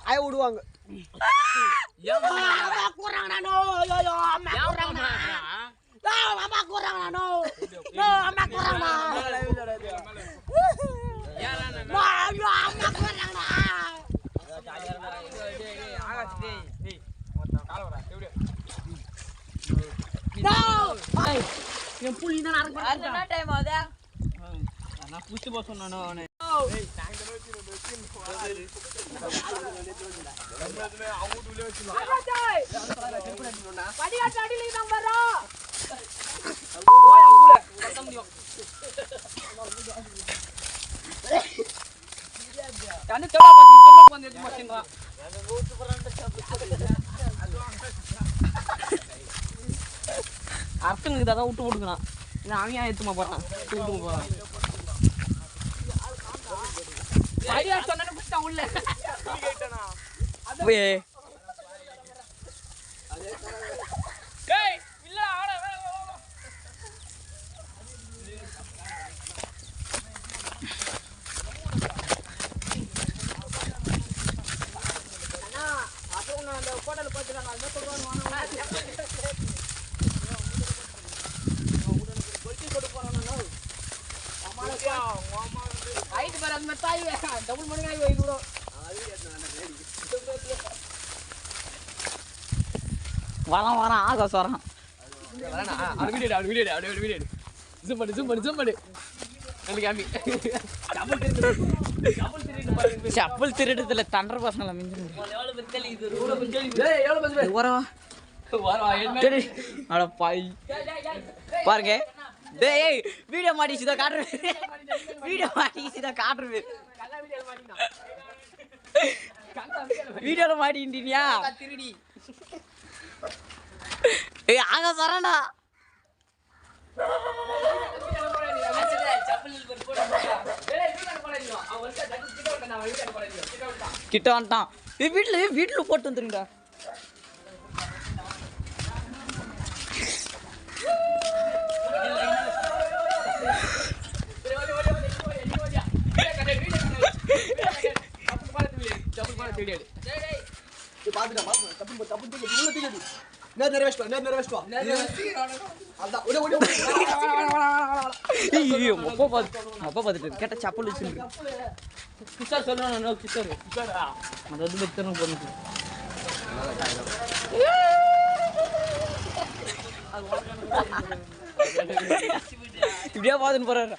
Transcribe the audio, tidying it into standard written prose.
ஆய விடுவாங்க. அம்மா கூறாங்க நோ யோ அம்மா கூறாங்க அம்மா கூறாங்க நோ அம்மா கூறாங்க மா யோ அம்மா கூறாங்க நோ என் புள்ளி தான் அறங்க என்ன டைம் ஆகுது நான் புடிச்சு போ சொன்னானோ அவனே ஏய் சாங்க நோச்சி அவங்க உள்ள வச்சிடலாம் படியாட்ட அடில தான் வரா போய் அங்குல கட்ட முடியும் தண்ணி தடா பாத்தி திரும்ப வந்து மாட்டீங்களா நான் ஊத்து போறேன் அர்த்தனுக்கு தான் விட்டு போடுறான் நான் அவன் ஏத்துமா போறான் விட்டு போறான் ஐயா சொன்னனே புடிச்சா உள்ள கேட்டனா அப்படியே டேய் இல்ல ஆட அண்ணா அப்புறம் நான் அந்த ஹோட்டல்ல போயிட்டு நான் என்ன சொல்றேன்னு வரான் ஆகாஷ் வரான் செப்பல் திருடுதுல தண்டர் பசங்கள பாருங்க டேய் வீடியோ மாட்டிச்சுதா காட்டுறது வீடியோ மாட்டிச்சுதா காட்டுறது வீடியோல மாட்டின்றியா திருடி ஏய் ஆக சரண்டா கிட்ட வந்துட்டான் வீட்டுல போட்டு வந்துருங்கடா கேட்ட சப்பல் கிஷோர் சொல்லணும் கிஷோர் அது வந்து வெத்தனும் பொண்ணு இப்படியா பாத்துன்னு போறாரு